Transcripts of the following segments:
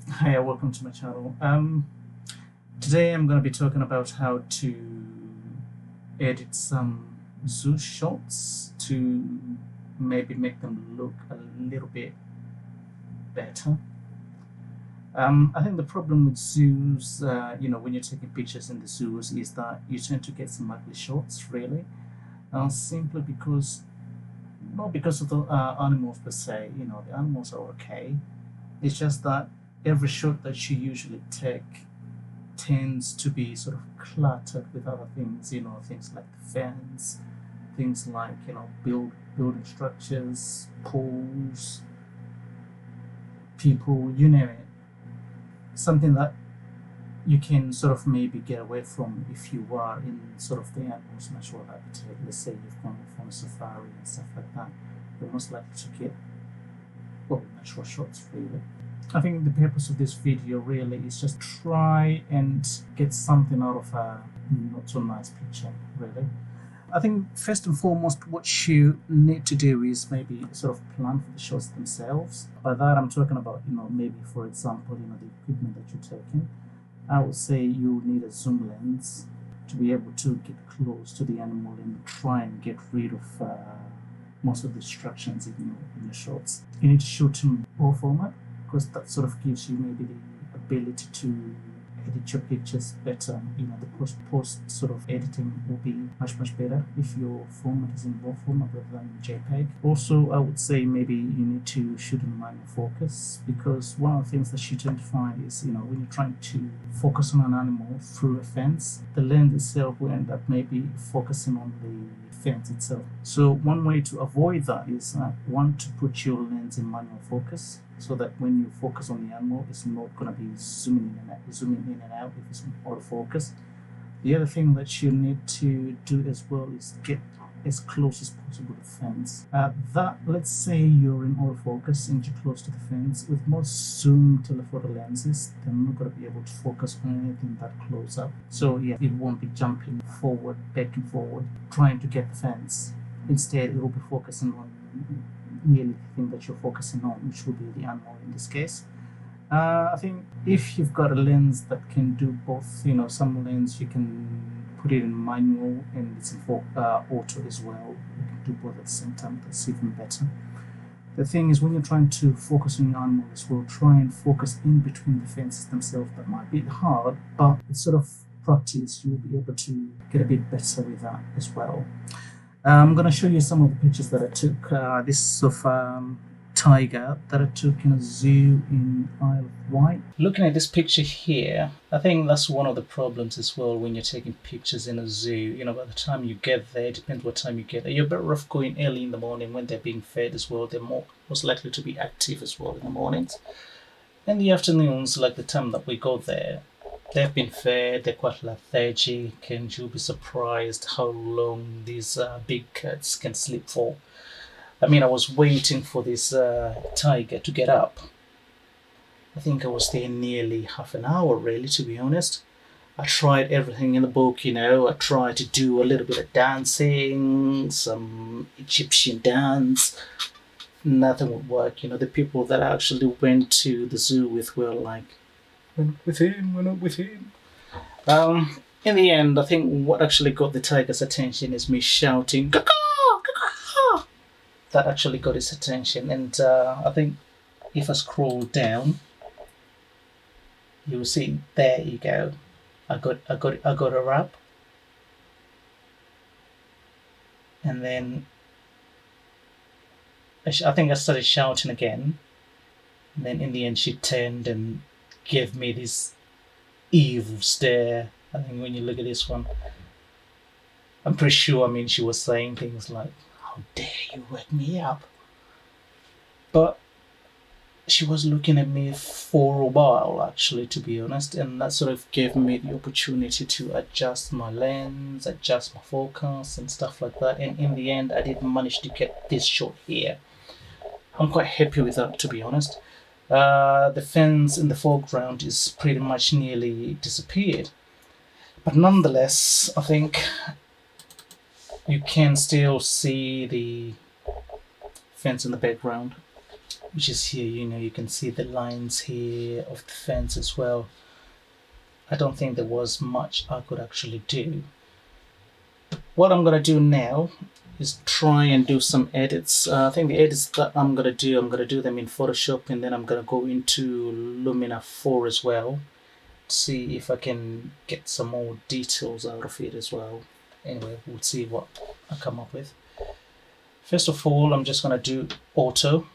Hi, welcome to my channel. Today I'm going to be talking about how to edit some zoo shots to maybe make them look a little bit better. I think the problem with zoos, when you're taking pictures in the zoos, is that you tend to get some ugly shots, really, simply because not because of the animals per se. The animals are okay. It's just that every shot that you usually take tends to be sort of cluttered with other things, things like the fence, things like, building structures, pools, people, you name it. Something that you can sort of maybe get away from if you are in sort of the animal's natural habitat. Let's say you've gone from a safari and stuff like that. You're most likely to get, well, natural shots, really. I think the purpose of this video really is just try and get something out of a not so nice picture, really. I think first and foremost, what you need to do is maybe sort of plan for the shots themselves. By that, I'm talking about, maybe for example, the equipment that you're taking. I would say you need a zoom lens to be able to get close to the animal and try and get rid of most of the distractions in your shots. You need to shoot in RAW format because that sort of gives you maybe the ability to edit your pictures better. The post sort of editing will be much better if your format is in RAW format rather than JPEG. Also, I would say maybe you need to shoot in manual focus, because one of the things that you tend to find is when you're trying to focus on an animal through a fence, the lens itself will end up maybe focusing on the fence itself. So one way to avoid that is one, to put your lens in manual focus, so that when you focus on the animal, it's not going to be zooming in and out if it's out of focus. The other thing that you need to do as well is get as close as possible to the fence. Let's say you're in autofocus and you're close to the fence. With most zoom telephoto lenses, they're not going to be able to focus on anything that close up. So yeah, it won't be jumping forward, back and forward, trying to get the fence. Instead, it will be focusing on nearly the thing that you're focusing on, which will be the animal in this case. I think if you've got a lens that can do both, some lens you can put it in manual and it's in auto as well. You can do both at the same time. That's even better. The thing is, when you're trying to focus on your animal as well, try and focus in between the fences themselves. That might be hard, but it's sort of practice. You'll be able to get a bit better with that as well. I'm going to show you some of the pictures that I took. This is of tiger that I took in a zoo in Isle of Wight. Looking at this picture here, I think that's one of the problems as well when you're taking pictures in a zoo. By the time you get there, it depends what time you get there. You're better off going early in the morning when they're being fed as well. They're most likely to be active as well in the mornings. In the afternoons, like the time that we go there, they've been fed, they're quite lethargic, and you'll be surprised how long these big cats can sleep for. I mean, I was waiting for this tiger to get up. I think I was there nearly half an hour, really, to be honest. I tried everything in the book, I tried to do a little bit of dancing, some Egyptian dance. Nothing would work. The people that I actually went to the zoo with were like, we're not with him. In the end, I think what actually got the tiger's attention is me shouting, "Caw, caw, caw." That actually got his attention. And I think if I scroll down, you will see, there you go. I got a wrap. And then I think I started shouting again. And then in the end, she turned and gave me this evil stare. I think when you look at this one, I'm pretty sure, she was saying things like, "How dare you wake me up?" But she was looking at me for a while, actually, to be honest, and that sort of gave me the opportunity to adjust my lens, adjust my focus and stuff like that. And in the end, I did manage to get this shot here. I'm quite happy with that, to be honest. The fence in the foreground is pretty much nearly disappeared. But nonetheless, I think you can still see the fence in the background. which is here. You can see the lines here of the fence as well. I don't think there was much I could actually do. What I'm going to do now is try and do some edits. I think the edits that I'm going to do them in Photoshop, and then I'm going to go into Lumina 4 as well, see if I can get some more details out of it as well. Anyway, we'll see what I come up with. First of all, I'm just going to do auto.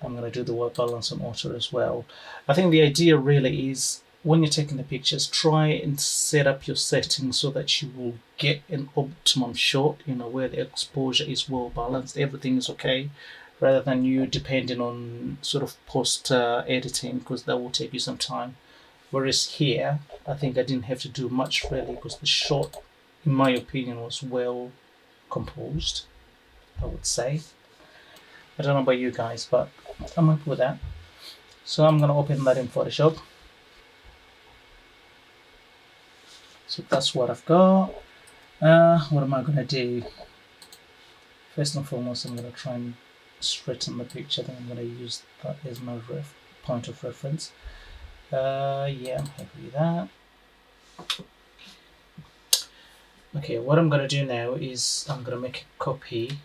I'm going to do the white balance on auto as well. I think the idea really is when you're taking the pictures, try and set up your settings so that you will get an optimum shot, where the exposure is well balanced, everything is okay, rather than you depending on sort of post editing, because that will take you some time. Whereas here, I think I didn't have to do much really, because the shot, in my opinion, was well composed, I would say. I don't know about you guys, but I'm happy with that. So I'm going to open that in Photoshop. So that's what I've got. What am I going to do? First and foremost, I'm going to try and straighten the picture. Then I'm going to use that as my point of reference. Yeah, I'm happy with that. Okay, what I'm going to do now is I'm going to make a copy.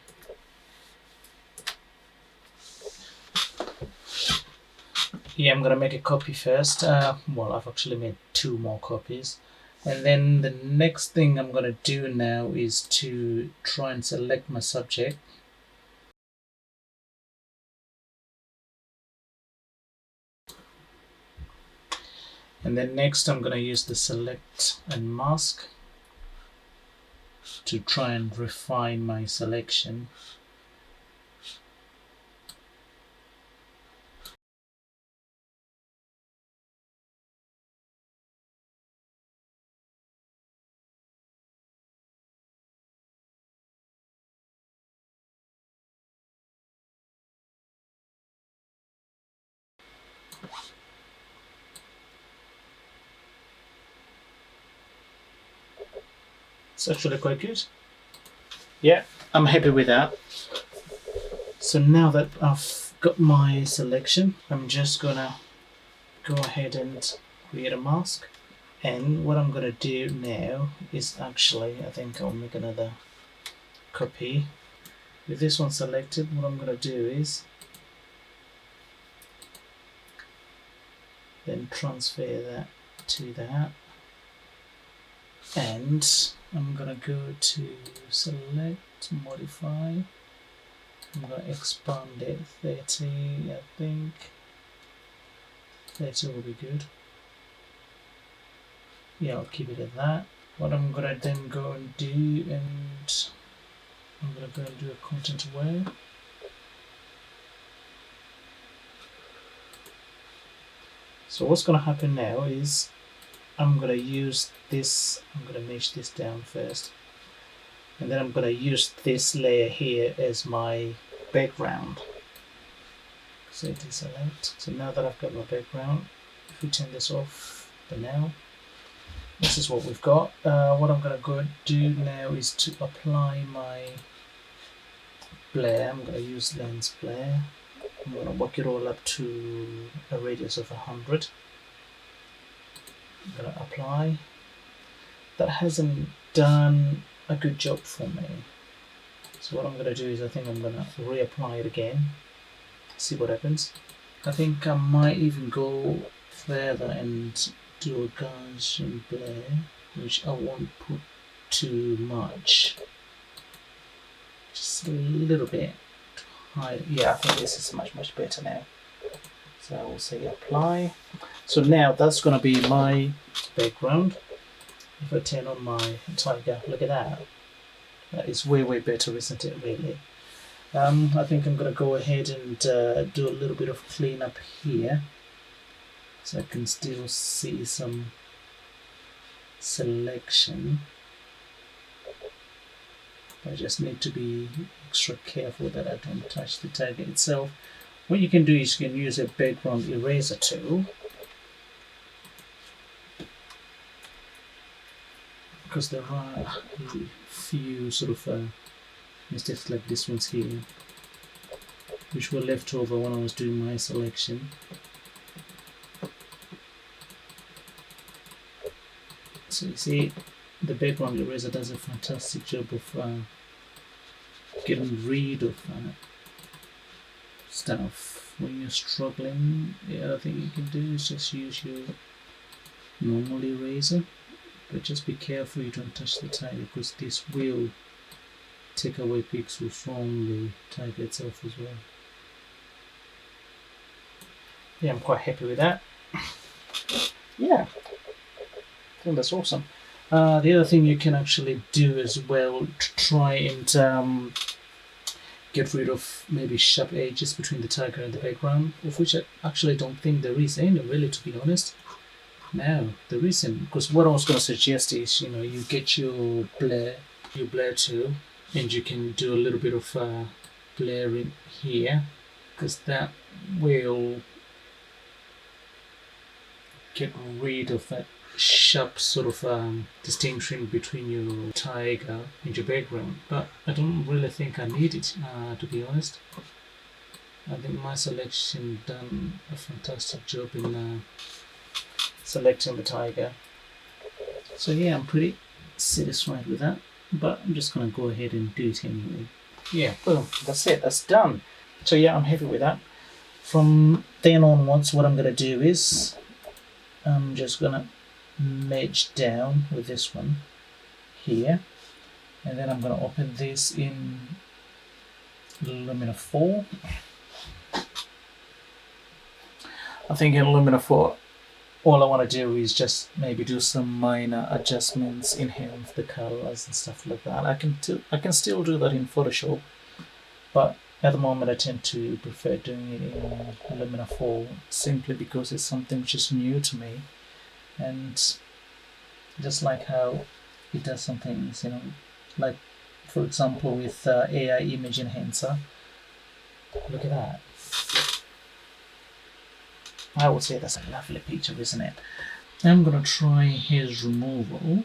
Yeah, I'm going to make a copy first. Well, I've actually made 2 more copies. And then the next thing I'm going to do now is to try and select my subject. And then next I'm going to use the select and mask to try and refine my selection. It's actually quite good. Yeah, I'm happy with that. So now that I've got my selection, I'm just gonna go ahead and create a mask. And what I'm gonna do now is actually, I think I'll make another copy. With this one selected, what I'm gonna do is then transfer that to that. And I'm gonna go to select, modify. I'm gonna expand it 30, I think. 30 will be good. Yeah, I'll keep it at that. What I'm gonna then go and do, and I'm gonna go and do a content aware. So what's gonna happen now is I'm gonna use this, I'm gonna mesh this down first, and then I'm gonna use this layer here as my background. So deselect. So now that I've got my background, if we turn this off for now, this is what we've got. What I'm gonna go do now is to apply my blur. I'm gonna use lens blur. I'm gonna work it all up to a radius of 100. I'm gonna apply. That hasn't done a good job for me. So what I'm gonna do is I think I'm gonna reapply it again. See what happens. I think I might even go further and do a Gaussian blur, which I won't put too much. Just a little bit. Yeah, I think this is much better now. So I will say apply. So now that's gonna be my background. If I turn on my tiger, look at that. That is way better, isn't it, really? I think I'm gonna go ahead and do a little bit of cleanup here, so I can still see some selection. I just need to be extra careful that I don't touch the target itself. What you can do is you can use a background eraser tool, because there are a few sort of mistakes like this one's here. which were left over when I was doing my selection. So you see, the background eraser does a fantastic job of getting rid of stuff when you're struggling. The other thing you can do is just use your normal eraser, but just be careful you don't touch the tiger, because this will take away pixels from the tiger itself as well. Yeah, I'm quite happy with that. Yeah, I think that's awesome. The other thing you can actually do as well to try and get rid of maybe sharp edges between the tiger and the background, of which I actually don't think there is any, really, to be honest. No, there isn't. Because what I was going to suggest is, you get your blur tool, and you can do a little bit of blurring here, because that will get rid of that sharp sort of distinction between your tiger and your background. But I don't really think I need it, to be honest. I think my selection done a fantastic job in selecting the tiger. So yeah, I'm pretty satisfied with that, but I'm just gonna go ahead and do it anyway. Yeah, boom, that's it, that's done. So yeah, I'm happy with that. From then onwards, what I'm gonna do is I'm just gonna merge down with this one here, and then I'm gonna open this in Lumina 4. I think in Lumina 4, all I want to do is just maybe do some minor adjustments, enhance the colors and stuff like that. I can still do that in Photoshop, but at the moment I tend to prefer doing it in Lumina 4, simply because it's something which is new to me, and just like how it does some things, like for example with AI image enhancer. Look at that. I would say that's a lovely picture, isn't it? I'm gonna try haze removal.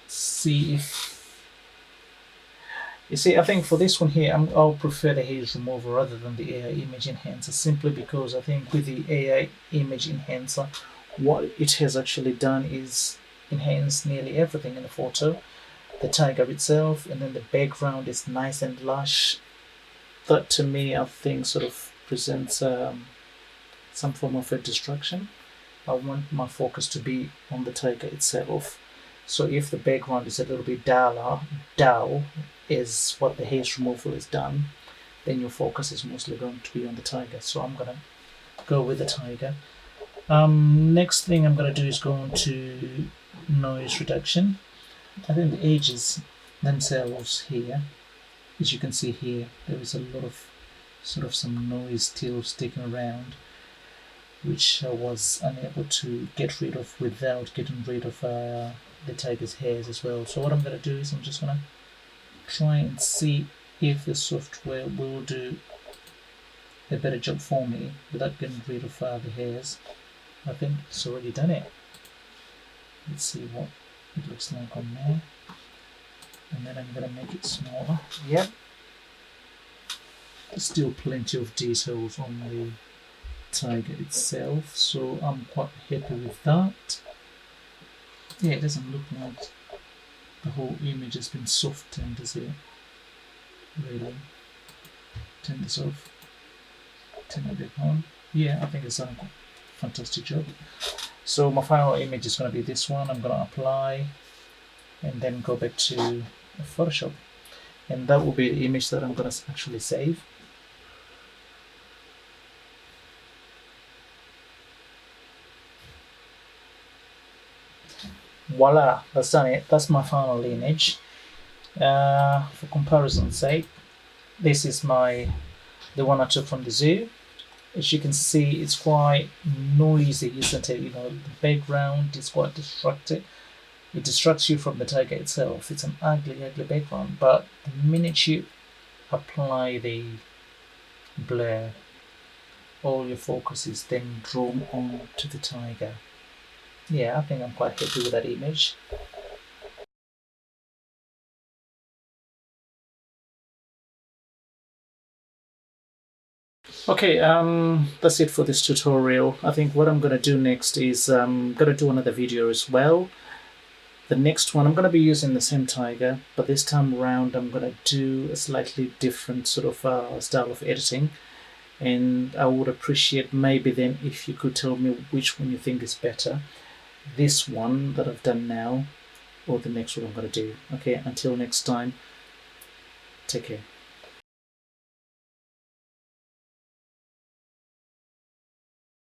See if you see. I think for this one here, I'll prefer the haze removal rather than the AI image enhancer, simply because I think with the AI image enhancer, what it has actually done is enhance nearly everything in the photo. The tiger itself, and then the background is nice and lush. That to me, I think, sort of presents some form of a distraction. I want my focus to be on the tiger itself. So if the background is a little bit dull is what the haze removal is done, then your focus is mostly going to be on the tiger. So I'm gonna go with the tiger. Next thing I'm gonna do is go on to noise reduction. I think the edges themselves here, as you can see here, there is a lot of sort of some noise still sticking around, which I was unable to get rid of without getting rid of the tiger's hairs as well. So what I'm going to do is I'm just going to try and see if the software will do a better job for me without getting rid of the hairs. I think it's already done it. Let's see what it looks like on there. And then I'm going to make it smaller. Yep. There's still plenty of details on the tiger itself, so I'm quite happy with that. Yeah, it doesn't look like the whole image has been softened, does it? Really? Turn this off. Turn it back on. Yeah, I think it's done a fantastic job. So my final image is going to be this one. I'm going to apply and then go back to Photoshop, and that will be the image that I'm going to actually save. Voila, that's done it. That's my final image. For comparison's sake, this is the one I took from the zoo. As you can see, it's quite noisy, isn't it? The background is quite distracting. It distracts you from the tiger itself. It's an ugly, ugly background, but the minute you apply the blur, all your focus is then drawn on to the tiger. Yeah, I think I'm quite happy with that image. Okay, that's it for this tutorial. I think what I'm going to do next is I'm going to do another video as well. The next one, I'm going to be using the same tiger, but this time around I'm going to do a slightly different sort of style of editing. And I would appreciate maybe then if you could tell me which one you think is better. This one that I've done now, or the next one I'm going to do. Okay, until next time, take care.